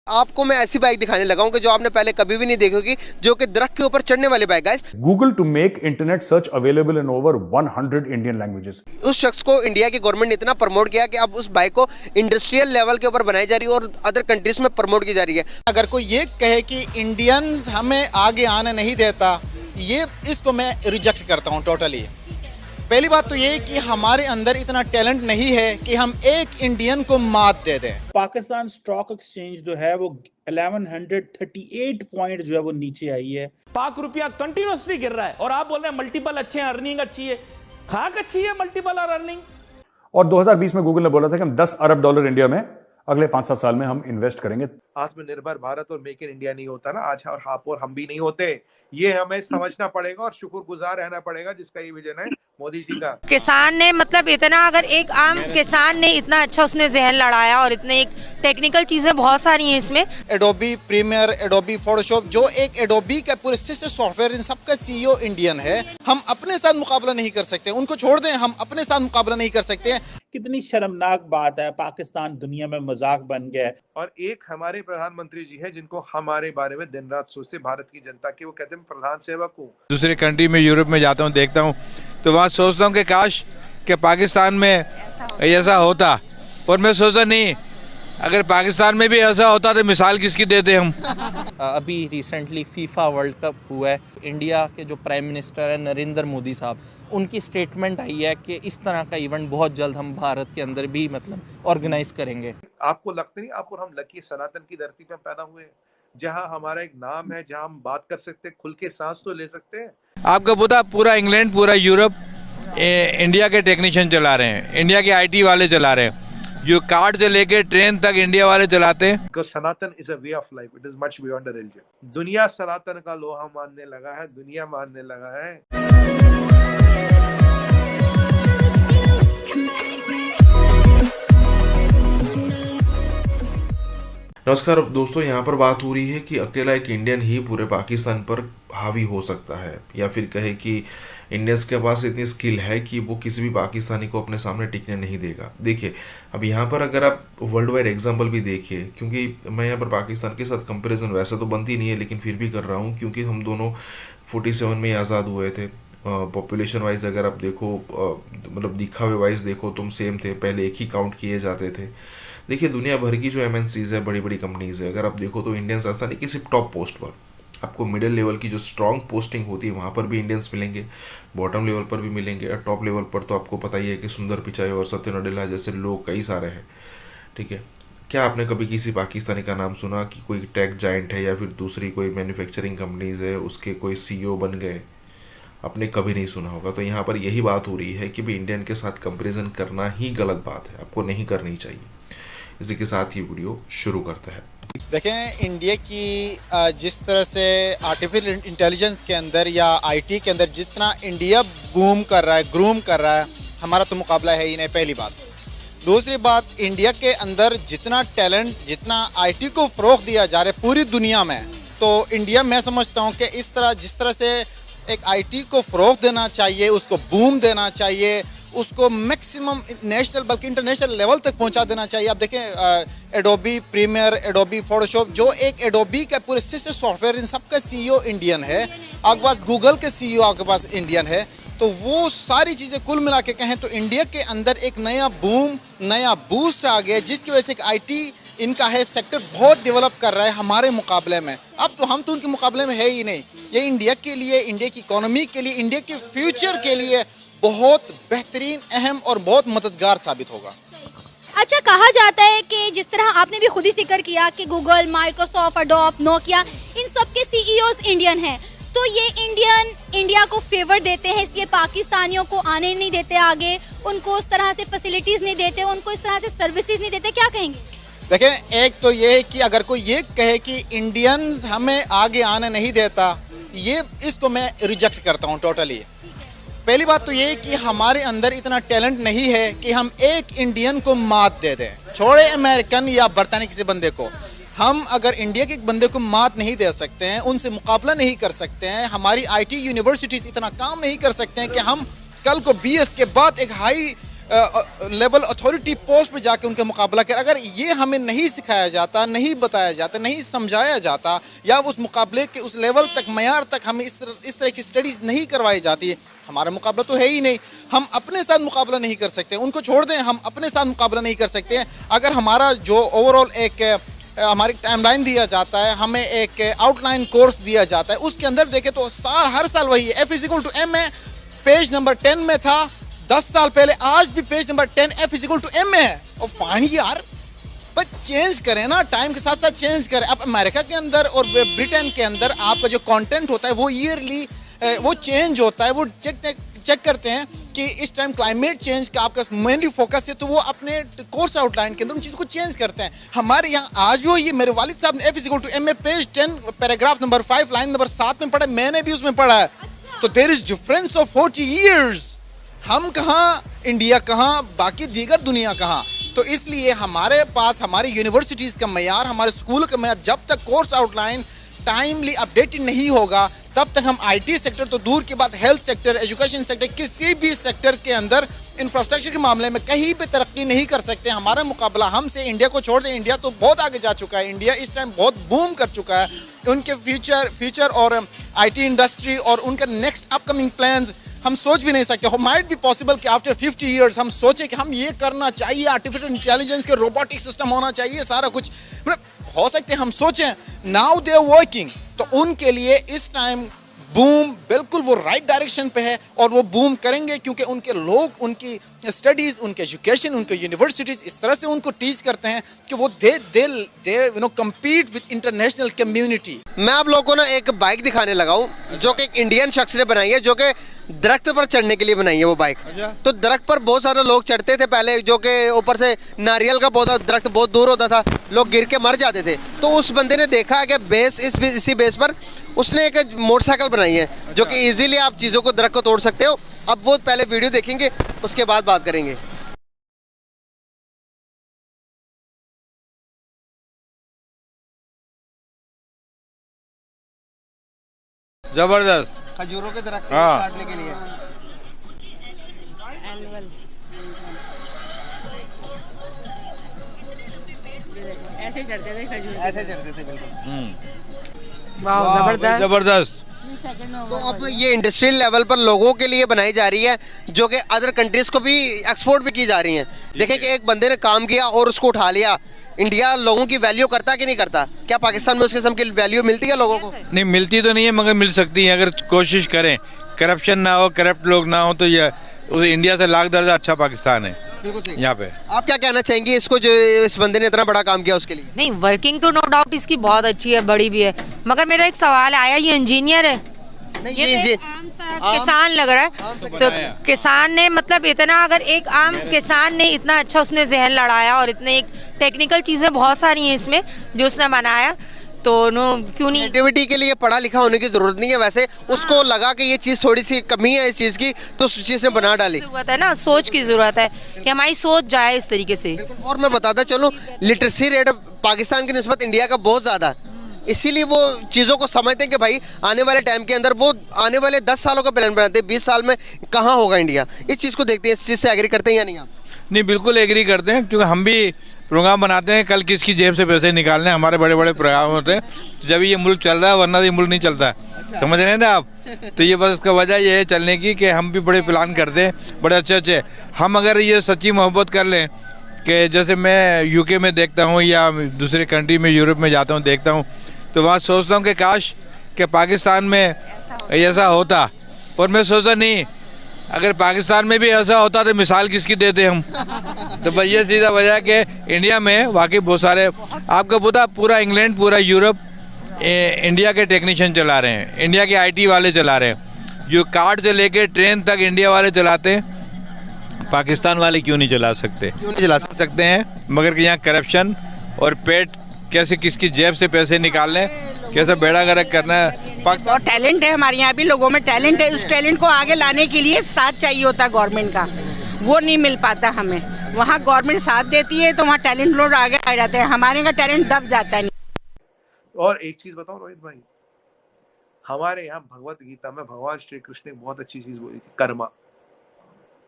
आपको मैं ऐसी बाइक दिखाने लगा हूं कि जो आपने पहले कभी भी नहीं देखी होगी, जो कि दरख्त के ऊपर चढ़ने वाली बाइक है। Google to make internet search available in over 100 Indian languages. उस शख्स को इंडिया की गवर्नमेंट ने इतना प्रमोट किया कि अब उस बाइक को इंडस्ट्रियल लेवल के ऊपर बनाई जा रही है और अदर कंट्रीज में प्रमोट की जा रही है। अगर कोई ये कहे कि इंडियंस हमें आगे आने नहीं देता, ये इसको मैं रिजेक्ट करता हूँ टोटली। पहली बात तो ये है कि हमारे अंदर इतना टैलेंट नहीं है कि हम एक इंडियन को मात दे दें। पाकिस्तान स्टॉक एक्सचेंज जो है वो 1138 पॉइंट जो है वो नीचे आई है। पाक रुपया कंटिन्यूअसली गिर रहा है और आप बोल रहे हैं मल्टीपल अच्छे हैं, अर्निंग अच्छी है। खाक अच्छी है, मल्टीपल और अर्निंग। और 2020 में गूगल ने बोला था कि हम $10 अरब इंडिया में अगले 5-7 साल में हम इन्वेस्ट करेंगे। आत्मनिर्भर भारत और मेक इन इंडिया नहीं होता ना आज, और आप और हम भी नहीं होते। ये हमें समझना पड़ेगा और शुक्रगुजार रहना पड़ेगा जिसका ये विजन है मोदी जी का। किसान ने मतलब इतना, अगर एक आम किसान ने इतना अच्छा उसने जहन लड़ाया और इतने एक टेक्निकल चीजें बहुत सारी हैं इसमें। एडोबी प्रीमियर, एडोबी फोटोशॉप, जो एक एडोबी का पूरे सिस्टम सॉफ्टवेयर, इन सबका सीईओ इंडियन है। हम अपने साथ मुकाबला नहीं कर सकते, उनको छोड़ दें, हम अपने साथ मुकाबला नहीं कर सकते। कितनी शर्मनाक बात है, पाकिस्तान दुनिया में मजाक बन गया है। और एक हमारे प्रधानमंत्री जी है जिनको हमारे बारे में दिन रात सोचते, भारत की जनता के, वो कहते हैं प्रधान सेवक हूँ। दूसरे कंट्री में, यूरोप में जाता हूँ, देखता हूँ तो वहाँ सोचता हूँ कि काश कि पाकिस्तान में ऐसा होता, और मैं सोचता नहीं, अगर पाकिस्तान में भी ऐसा होता तो मिसाल किसकी देते हम। अभी रिसेंटली फीफा वर्ल्ड कप हुआ है, इंडिया के जो प्राइम मिनिस्टर है नरेंद्र मोदी साहब, उनकी स्टेटमेंट आई है कि इस तरह का इवेंट बहुत जल्द हम भारत के अंदर भी मतलब ऑर्गेनाइज करेंगे। आपको लगता नहीं आप और हम लकी सनातन की धरती पर पैदा हुए, जहाँ हमारा एक नाम है, जहाँ हम बात कर सकते हैं, खुल के सांस तो ले सकते हैं। आपका पता, पूरा इंग्लैंड, पूरा यूरोप इंडिया के टेक्नीशियन चला रहे हैं, इंडिया के IT वाले चला रहे हैं, जो कार्ड से लेके ट्रेन तक इंडिया वाले चलाते हैं। Because Sanatan is a way of life, it is much beyond a religion. दुनिया सनातन का लोहा मानने लगा है, दुनिया मानने लगा है। नमस्कार दोस्तों, यहाँ पर बात हो रही है कि अकेला एक इंडियन ही पूरे पाकिस्तान पर हावी हो सकता है, या फिर कहे कि इंडियंस के पास इतनी स्किल है कि वो किसी भी पाकिस्तानी को अपने सामने टिकने नहीं देगा। देखिए, अब यहाँ पर अगर आप वर्ल्ड वाइड एग्जांपल भी देखिए, क्योंकि मैं यहाँ पर पाकिस्तान के साथ कंपैरिजन वैसे तो बनती नहीं है, लेकिन फिर भी कर रहा हूँ क्योंकि हम दोनों 47 में ही आज़ाद हुए थे। पॉपुलेशन वाइज अगर आप देखो, मतलब दिखावे वाइज देखो, तुम सेम थे, पहले एक ही काउंट किए जाते थे। देखिए, दुनिया भर की जो MNCs है, बड़ी बड़ी कंपनीज है, अगर आप देखो तो इंडियंस ऐसा नहीं कि सिर्फ टॉप पोस्ट पर, आपको मिडिल लेवल की जो स्ट्रॉन्ग पोस्टिंग होती है वहाँ पर भी इंडियंस मिलेंगे, बॉटम लेवल पर भी मिलेंगे, और टॉप लेवल पर तो आपको पता ही है कि सुंदर पिचाई और सत्य नडेला जैसे लोग कई सारे हैं। ठीक है, क्या आपने कभी किसी पाकिस्तानी का नाम सुना कि कोई टेक जाइंट है या फिर दूसरी कोई मैन्युफैक्चरिंग कंपनीज है, उसके कोई CEO बन गए? आपने कभी नहीं सुना होगा। तो यहाँ पर यही बात हो रही है कि भी इंडियन के साथ कंपेरिजन करना ही गलत बात है, आपको नहीं करनी चाहिए। इसी के साथ ही वीडियो शुरू करते हैं। देखें, इंडिया की जिस तरह से आर्टिफिशियल इंटेलिजेंस के अंदर या IT के अंदर जितना इंडिया बूम कर रहा है, ग्रूम कर रहा है, हमारा तो मुकाबला है ही नहीं, पहली बात। दूसरी बात, इंडिया के अंदर जितना टैलेंट, जितना IT को फ़रोग़ दिया जा रहा है पूरी दुनिया में, तो इंडिया, मैं समझता हूँ कि इस तरह जिस तरह से एक IT को फ़रोग़ देना चाहिए, उसको बूम देना चाहिए, उसको मैक्सिमम नेशनल बल्कि इंटरनेशनल लेवल तक पहुंचा देना चाहिए। आप देखें, एडोबी प्रीमियर, एडोबी फोटोशॉप, जो एक एडोबी का पूरे सिस्टम सॉफ्टवेयर, इन सबका सीईओ इंडियन है। आपके पास गूगल के सीईओ आपके पास इंडियन है। तो वो सारी चीज़ें कुल मिला के कहें तो इंडिया के अंदर एक नया बूम, नया बूस्ट आ गया, जिसकी वजह से एक IT इनका है सेक्टर बहुत डेवलप कर रहा है हमारे मुकाबले में। अब तो हम तो उनके मुकाबले में है ही नहीं। ये इंडिया के लिए, इंडिया की इकोनॉमी के लिए, इंडिया के फ्यूचर के लिए बहुत बेहतरीन, अहम और बहुत मददगार साबित होगा। अच्छा, कहा जाता है कि जिस तरह आपने भी खुद ही जिक्र किया कि गूगल, माइक्रोसॉफ्ट, एडोब, नोकिया, इन सब के CEOs इंडियन हैं, तो ये इंडियन इंडिया को फेवर देते हैं, इसलिए पाकिस्तानियों को आने नहीं देते आगे, उनको उस तरह से फैसिलिटीज़ नहीं देते, उनको इस तरह से सर्विसेज नहीं देते। क्या कहेंगे? देखें, एक तो ये है कि अगर कोई ये कहे कि इंडियंस हमें आगे आने नहीं देता, ये इसको मैं रिजेक्ट करता हूँ टोटली। पहली बात तो ये है कि हमारे अंदर इतना टैलेंट नहीं है कि हम एक इंडियन को मात दे दें, छोड़े अमेरिकन या बरतानी किसी बंदे को। हम अगर इंडिया के एक बंदे को मात नहीं दे सकते हैं, उनसे मुकाबला नहीं कर सकते हैं, हमारी IT यूनिवर्सिटीज़ इतना काम नहीं कर सकते हैं कि हम कल को BS के बाद एक हाई लेवल अथॉरिटी पोस्ट पे जाके उनका मुकाबला कर। अगर ये हमें नहीं सिखाया जाता, नहीं बताया जाता, नहीं समझाया जाता, या उस मुकाबले के उस लेवल तक, मयार तक हमें इस तरह की स्टडीज़ नहीं करवाई जाती, हमारा मुकाबला तो है ही नहीं। हम अपने साथ मुकाबला नहीं कर सकते, उनको छोड़ दें, हम अपने साथ मुकाबला नहीं कर सकते हैं। अगर हमारा जो ओवरऑल एक हमारी टाइमलाइन दिया जाता है, हमें एक आउटलाइन कोर्स दिया जाता है, उसके अंदर देखें तो हर साल वही है, F=m है, पेज नंबर 10 में था 10 साल पहले, आज भी पेज नंबर 10 F=m में है। और फाइन यार, बस चेंज करें ना, टाइम के साथ साथ चेंज करें। अब अमेरिका के अंदर और ब्रिटेन के अंदर आपका जो कंटेंट होता है वो ईयरली वो चेंज होता है, वो चेक करते हैं कि इस टाइम क्लाइमेट चेंज का आपका मेनली फोकस है, तो वो अपने कोर्स आउटलाइन के अंदर उन चीज़ों को चेंज करते हैं। हमारे यहाँ आज भी ये मेरे वालिद साहब ने F=m में page 10 paragraph number 5 line number 7 में पढ़ा, मैंने भी उसमें पढ़ा है। तो there is difference of 40 years. हम कहाँ, इंडिया कहाँ, बाकी दीगर दुनिया कहाँ। तो इसलिए हमारे पास हमारी यूनिवर्सिटीज़ का मयार, हमारे स्कूल का मयार, जब तक कोर्स आउटलाइन टाइमली अपडेटेड नहीं होगा तब तक हम IT सेक्टर तो दूर के बाद हेल्थ सेक्टर, एजुकेशन सेक्टर, किसी भी सेक्टर के अंदर इंफ्रास्ट्रक्चर के मामले में कहीं पे तरक्की नहीं कर सकते। हमारा मुकाबला हमसे, इंडिया को छोड़ दें, इंडिया तो बहुत आगे जा चुका है, इंडिया इस टाइम बहुत बूम कर चुका है। उनके फ्यूचर और IT इंडस्ट्री और उनका नेक्स्ट अपकमिंग प्लान्स हम सोच भी नहीं सकते। माइट बी पॉसिबल कि आफ्टर 50 ईयर्स हम सोचें कि हम ये करना चाहिए, आर्टिफिशियल इंटेलिजेंस के रोबोटिक सिस्टम होना चाहिए, सारा कुछ हो सकते हैं हम सोचें। नाउ दे आर वर्किंग, तो उनके लिए इस टाइम बूम बिल्कुल वो राइट डायरेक्शन पे है, और वो बूम करेंगे क्योंकि उनके लोग, उनकी स्टडीज़, उनके एजुकेशन, उनके यूनिवर्सिटीज़ इस तरह से उनको टीच करते हैं कि वो दे कम्पीट विद इंटरनेशनल कम्युनिटी। मैं आप लोगों को ना एक बाइक दिखाने लगा हूँ जो कि एक इंडियन शख्स ने बनाई है, जो कि दरख्त पर चढ़ने के लिए बनाई है वो बाइक। तो दरख्त पर बहुत सारे लोग चढ़ते थे पहले, जो कि ऊपर से नारियल का पौधा, दरख्त बहुत दूर होता था, लोग गिर के मर जाते थे। तो उस बंदे ने देखा है कि इसी बेस पर उसने एक मोटरसाइकिल बनाई है, जो कि इजीली आप चीज़ों को, दरख्त को तोड़ सकते हो। अब वो पहले वीडियो देखेंगे, उसके बाद बात करेंगे। जबरदस्त खजूरों के दरख्त हाँ। काटने के लिए ऐसे चढ़ते थे खजूर, ऐसे चढ़ते थे बिल्कुल। जबरदस्त। तो अब ये इंडस्ट्रियल लेवल पर लोगों के लिए बनाई जा रही है, जो कि अदर कंट्रीज को भी एक्सपोर्ट भी की जा रही हैं। देखें कि एक बंदे ने काम किया और उसको उठा लिया। इंडिया लोगों की वैल्यू करता कि नहीं करता? क्या पाकिस्तान में उस किस्म की वैल्यू मिलती है लोगों को? नहीं मिलती तो नहीं है, मगर मिल सकती है अगर कोशिश करें, करप्शन ना हो, करप्ट लोग ना हो, तो ये इंडिया से लाख दर्जा अच्छा पाकिस्तान है यहाँ पे। आप क्या कहना चाहेंगे इसको, जो इस बंदे ने इतना बड़ा काम किया उसके लिए? नहीं, वर्किंग तो नो डाउट इसकी बहुत अच्छी है, बड़ी भी है, मगर मेरा एक सवाल आया, ये इंजीनियर है, ये किसान लग रहा है, तो किसान ने मतलब इतना, अगर एक आम किसान ने इतना अच्छा उसने जहन लड़ाया और इतने एक टेक्निकल चीजें बहुत सारी हैं इसमें जो उसने बनाया, तो नो क्यों नहीं? क्रिएटिविटी के लिए पढ़ा लिखा होने की जरूरत नहीं है। वैसे उसको लगा कि ये चीज थोड़ी सी कमी है इस चीज की, तो उस चीज ने बना डाली। जरूरत है ना, सोच की जरूरत है कि हमारी सोच जाए इस तरीके से। और मैं बताता चलूं, लिटरेसी रेट पाकिस्तान की निस्बत इंडिया का बहुत ज्यादा है, इसीलिए वो चीज़ों को समझते हैं कि भाई आने वाले टाइम के अंदर वो आने वाले 10 सालों का प्लान बनाते हैं, 20 साल में कहाँ होगा इंडिया, इस चीज़ को देखते हैं। इस चीज़ से एग्री करते हैं या नहीं आप? नहीं, बिल्कुल एग्री करते हैं, क्योंकि हम भी प्रोग्राम बनाते हैं, कल किसकी जेब से पैसे निकालने, हमारे बड़े बड़े प्रोग्राम होते हैं, तो जब ये मुल्क चल रहा है, वरना ये मुल्क नहीं चलता है। समझ रहे हैं ना आप? तो ये बस इसका वजह ये है चलने की कि हम भी बड़े प्लान करते हैं, बड़े अच्छे। हम अगर ये सच्ची मोहब्बत कर लें कि जैसे मैं UK में देखता हूँ या दूसरे कंट्री में, यूरोप में जाता हूँ, देखता हूँ, तो वहाँ सोचता हूँ कि काश कि पाकिस्तान में ऐसा होता, और मैं सोचता नहीं, अगर पाकिस्तान में भी ऐसा होता तो मिसाल किसकी देते हम। तो बस ये सीधा वजह कि इंडिया में वाकई बहुत सारे, आपको पता, पूरा इंग्लैंड, पूरा यूरोप इंडिया के टेक्नीशियन चला रहे हैं, इंडिया के IT वाले चला रहे हैं, जो कार्ड से लेके ट्रेन तक इंडिया वाले चलाते हैं, पाकिस्तान वाले क्यों नहीं चला सकते? क्यों नहीं चला सकते हैं, मगर यहाँ करप्शन और पेट कैसे किसकी जेब से पैसे निकालने, कैसे बेड़ा गर्क करना है। बहुत टैलेंट है हमारे यहाँ भी, लोगों में टैलेंट है, उस टैलेंट को आगे लाने के लिए साथ चाहिए होता गवर्नमेंट का, वो नहीं मिल पाता हमें। वहाँ गवर्नमेंट साथ देती है तो वहाँ टैलेंट लोग आगे आ जाते हैं, हमारे का टैलेंट दब जाता है। और एक चीज बताओ रोहित भाई, हमारे यहाँ भगवत गीता में भगवान श्री कृष्ण ने बहुत अच्छी चीज बोली थी,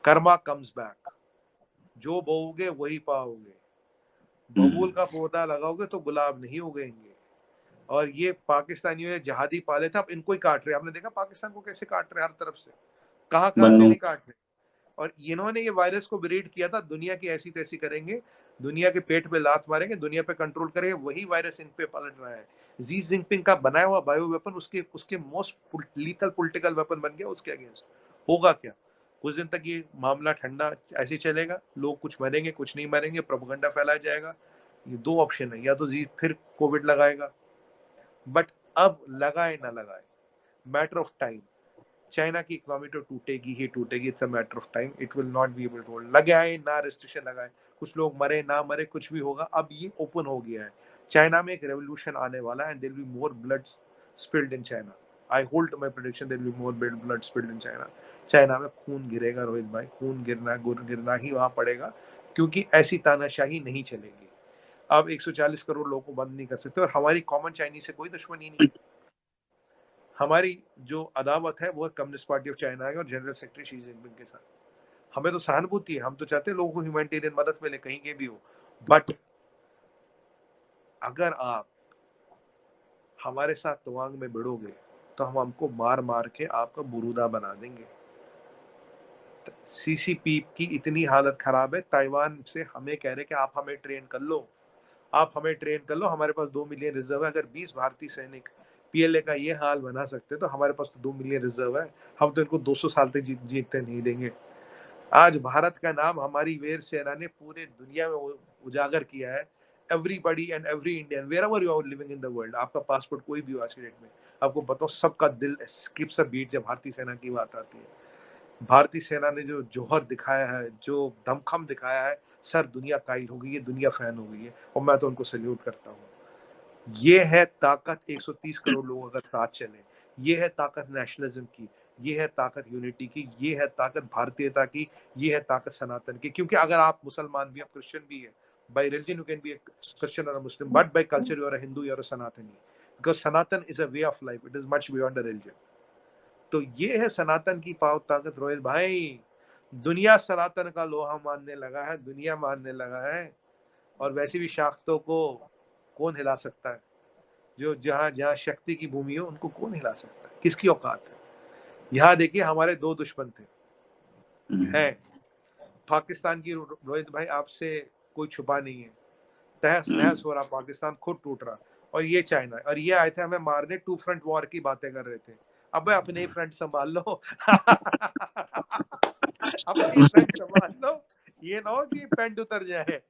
कर्मा कम्स बैक। जो बोओगे वही पाओगे, बबूल का पौधा लगाओगे तो गुलाब नहीं उगेंगे। और ये पाकिस्तानियों ने जहादी पाले थे, अब इनको ही काट रहे। आपने देखा पाकिस्तान को कैसे काट रहे हर तरफ से, कहाँ से नहीं काट रहे। और इन्होंने ये वायरस को ब्रीड किया था, दुनिया की ऐसी तैसी करेंगे, दुनिया के पेट पे लात मारेंगे, दुनिया पे कंट्रोल करेंगे, वही वायरस इन पे पलट रहा है। जी जिनपिंग का बनाया हुआ बायो वेपन उसके मोस्ट लीथल पॉलिटिकल वेपन बन गया उसके अगेंस्ट। होगा क्या? कुछ दिन तक ये मामला ठंडा ऐसे ही चलेगा, लोग कुछ मरेंगे कुछ नहीं मरेंगे, प्रोपेगेंडा फैलाया जाएगा। ये दो ऑप्शन है, या तो जी फिर कोविड लगाएगा, बट अब लगाए ना लगाए, मैटर ऑफ टाइम। चाइना की इकोनॉमी तो टूटेगी ही टूटेगी, it's a matter of time, it will not be able to hold. लगाए ना रिस्ट्रिक्शन लगाए, कुछ लोग मरे ना मरे, कुछ भी होगा, अब ये ओपन हो गया है। चाइना में एक रेवोल्यूशन आने वाला है, and there will be more blood spilled in China. I hold my prediction, there will be more blood spilled in China. China में खून गिरेगा रोहित भाई, खून गिरना ही वहां पड़ेगा, क्योंकि ऐसी तानाशाही नहीं चलेगी। अब 140 करोड़ लोगों को बंद नहीं कर सकते, और हमारी कॉमन चाइनीज से कोई दुश्मनी नहीं। हमारी जो अदावत है वो कम्युनिस्ट पार्टी ऑफ चाइना है और जनरल सेक्रेटरी शी जिनपिंग के साथ। हमें तो सहानुभूति है, हम तो चाहते हैं लोगों को ह्यूमैनिटेरियन मदद मिले कहीं के भी हो, बट अगर आप हमारे साथ तवांग में भिड़ोगे तो हम हमको मार मार के आपका बुरूदा बना देंगे। सीसीपी की इतनी हालत खराब है, ताइवान से हमें कह रहे कि आप हमें ट्रेन कर लो, आप हमें ट्रेन कर लो, हमारे पास 2 मिलियन रिजर्व है। अगर 20 भारतीय सैनिक पीएलए का ये हाल बना सकते तो हमारे पास तो 2 मिलियन रिजर्व है, हम तो इनको 200 साल तक जीतते नहीं देंगे। आज भारत का नाम हमारी वीर सेना ने पूरे दुनिया में उजागर किया है। Everybody and every Indian wherever you are living in the world, आपका पासपोर्ट कोई भी हो आज की डेट में, आपको बताओ सबका दिल स्किप्स अ बीट जब भारतीय सेना की बात आती है। भारतीय सेना ने जो जौहर दिखाया है, जो दमखम दिखाया है, सर दुनिया कायल हो गई है, दुनिया फैन हो गई है, और मैं तो उनको सल्यूट करता हूँ। ये है ताकत 130 करोड़ लोग अगर साथ चले, ये है ताकत नेशनलिज्म की, ये है ताकत यूनिटी की, ये है ताकत भारतीयता की, ये है ताकत सनातन की। क्योंकि अगर आप मुसलमान भी, आप क्रिश्चियन भी है, bye religion you can be a Christian or a Muslim, but by culture you are a Hindu, you are a Sanatani, because Sanatan is a way of life, it is much beyond a religion। तो ये है सनातन की पाव ताकत रोहित भाई। दुनिया सनातन का लोहा मानने लगा है, दुनिया मानने लगा है, और वैसे भी शाख्तों को कौन हिला सकता है? जो जहाँ जहाँ शक्ति की भूमि हो उनको कौन हिला सकता है? किसकी औकात है? यहाँ देखिए हमारे 2 दुश्मन थे, हैं पाकिस्तान की। रोहित भाई आपसे कोई छुपा नहीं है, तहस नहस हो रहा, पाकिस्तान खुद टूट रहा, और ये चाइना, और ये आए थे हमें मारने, 2 फ्रंट वॉर की बातें कर रहे थे। अब अपने ही फ्रंट संभाल लो अपने फ्रंट संभाल लो, ये ना हो कि पेंट उतर जाए।